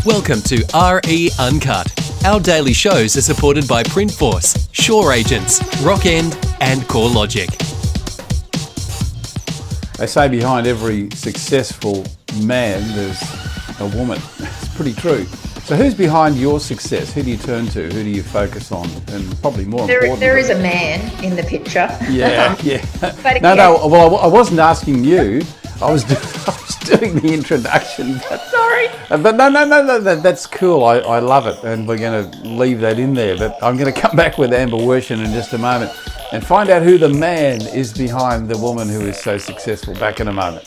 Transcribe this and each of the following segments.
Welcome to RE Uncut. Our daily shows are supported by Printforce, Shore Agents, Rockend and CoreLogic. They say behind every successful man there's a woman. It's pretty true. So who's behind your success? Who do you turn to? Who do you focus on? And probably more important... There is a man in the picture. Yeah. But No, well, I wasn't asking you. I was doing the introduction. Sorry. But no, that's cool. I love it. And we're going to leave that in there. But I'm going to come back with Amber Worsham in just a moment and find out who the man is behind the woman who is so successful. Back in a moment.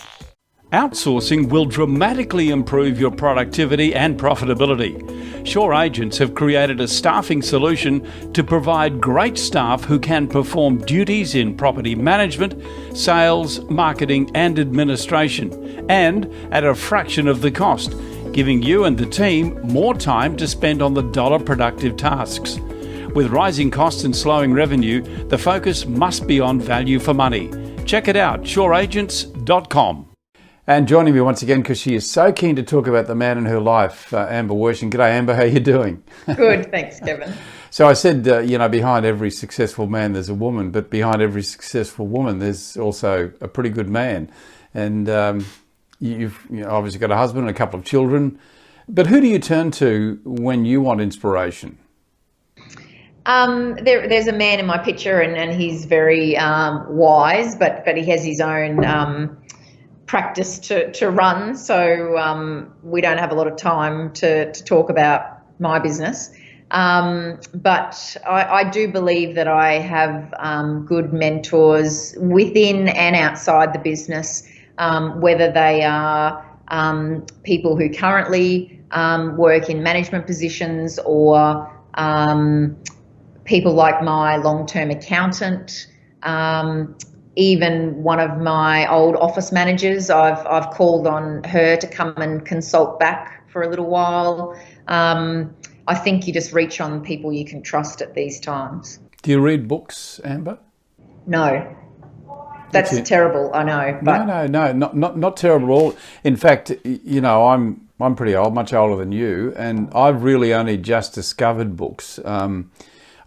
Outsourcing will dramatically improve your productivity and profitability. Shore Agents have created a staffing solution to provide great staff who can perform duties in property management, sales, marketing and administration, and at a fraction of the cost, giving you and the team more time to spend on the dollar productive tasks. With rising costs and slowing revenue, the focus must be on value for money. Check it out, shoreagents.com. And joining me once again, because she is so keen to talk about the man in her life, Amber Worsham. G'day, Amber. How are you doing? Good, thanks, Kevin. So I said, behind every successful man, there's a woman, but behind every successful woman, there's also a pretty good man. And you've obviously got a husband and a couple of children. But who do you turn to when you want inspiration? There's a man in my picture, and he's very wise, but he has his own practice to run, so we don't have a lot of time to talk about my business. But I do believe that I have good mentors within and outside the business, whether they are people who currently work in management positions or people like my long-term accountant, even one of my old office managers. I've called on her to come and consult back for a little while. I think you just reach on people you can trust at these times. Do you read books, Amber? No. That's terrible, I know. But No, not terrible at all. In fact, I'm pretty old, much older than you, and I've really only just discovered books.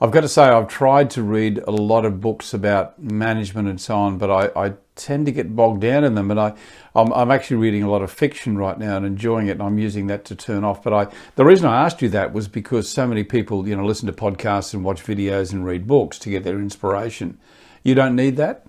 I've got to say I've tried to read a lot of books about management and so on, but I tend to get bogged down in them. And I'm actually reading a lot of fiction right now and enjoying it, and I'm using that to turn off. But the reason I asked you that was because so many people, listen to podcasts and watch videos and read books to get their inspiration. You don't need that?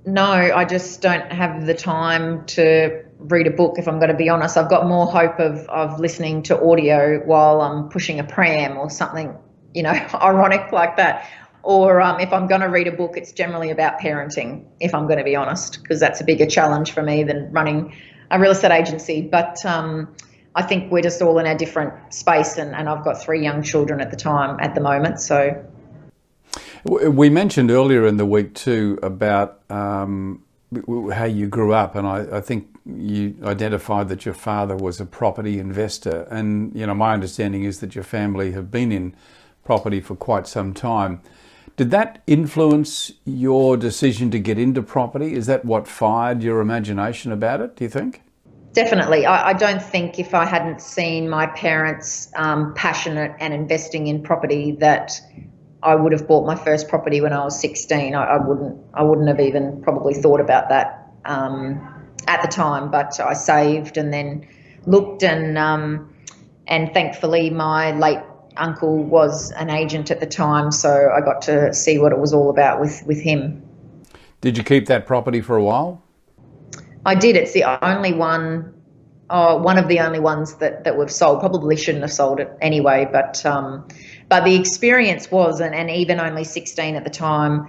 No, I just don't have the time to read a book, if I'm going to be honest. I've got more hope of listening to audio while I'm pushing a pram or something, ironic like that. Or if I'm going to read a book, it's generally about parenting, if I'm going to be honest, because that's a bigger challenge for me than running a real estate agency. But I think we're just all in a different space, and I've got 3 young children at the moment, so... We mentioned earlier in the week too about how you grew up, and I think you identified that your father was a property investor, and my understanding is that your family have been in property for quite some time. Did that influence your decision to get into property? Is that what fired your imagination about it, do you think? Definitely. I don't think if I hadn't seen my parents passionate and investing in property that I would have bought my first property when I was 16. I wouldn't have even probably thought about that at the time. But I saved and then looked, and thankfully my late uncle was an agent at the time, so I got to see what it was all about with him. Did you keep that property for a while? I did. It's the only one of the only ones that we've sold. Probably shouldn't have sold it anyway, but the experience was, and even only 16 at the time,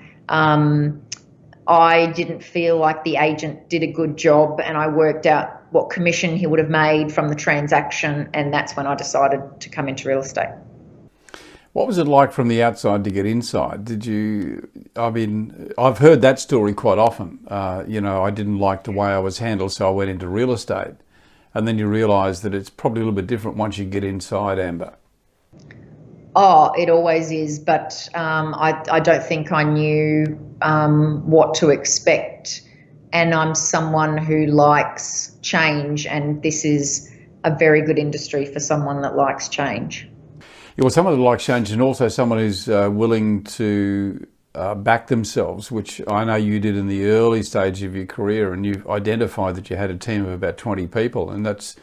I didn't feel like the agent did a good job, and I worked out what commission he would have made from the transaction, and that's when I decided to come into real estate. What was it like from the outside to get inside? I've heard that story quite often. I didn't like the way I was handled, so I went into real estate. And then you realise that it's probably a little bit different once you get inside, Amber. Oh, it always is, but I don't think I knew what to expect. And I'm someone who likes change, and this is a very good industry for someone that likes change. Yeah, well, someone that likes change, and also someone who's willing to back themselves, which I know you did in the early stage of your career, and you've identified that you had a team of about 20 people, and that's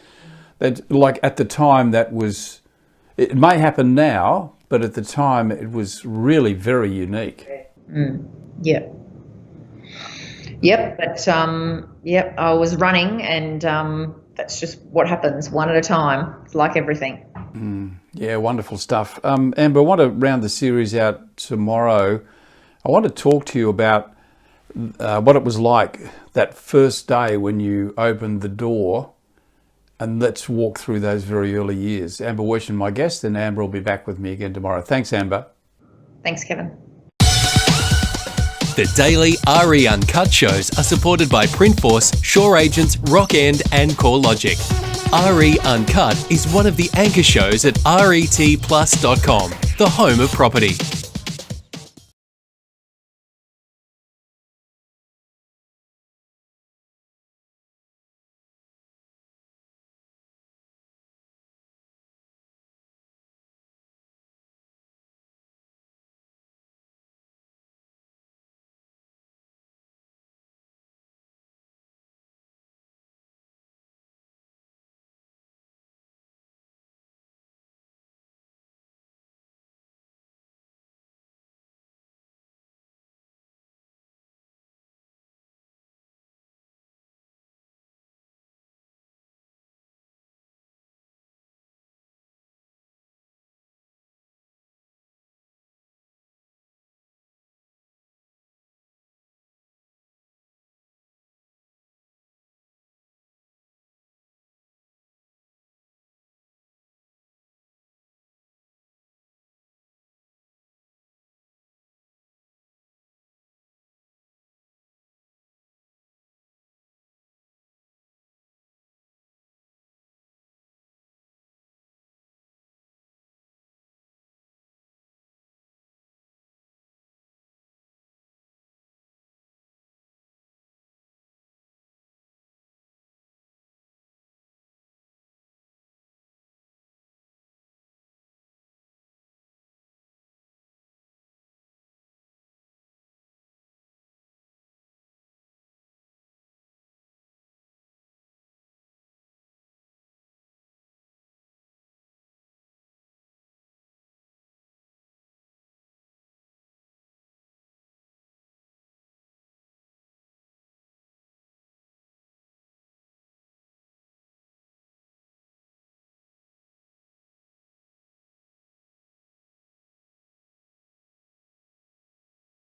like at the time that was, it may happen now, but at the time it was really very unique. Yep. Yep, but yep, I was running, and that's just what happens, one at a time. It's like everything. Yeah, wonderful stuff. Amber, I want to round the series out tomorrow. I want to talk to you about what it was like that first day when you opened the door, and let's walk through those very early years. Amber Worsham, my guest, and Amber will be back with me again tomorrow. Thanks, Amber. Thanks, Kevin. The daily RE Uncut shows are supported by Printforce, Shore Agents, Rock End and CoreLogic. RE Uncut is one of the anchor shows at retplus.com, the home of property.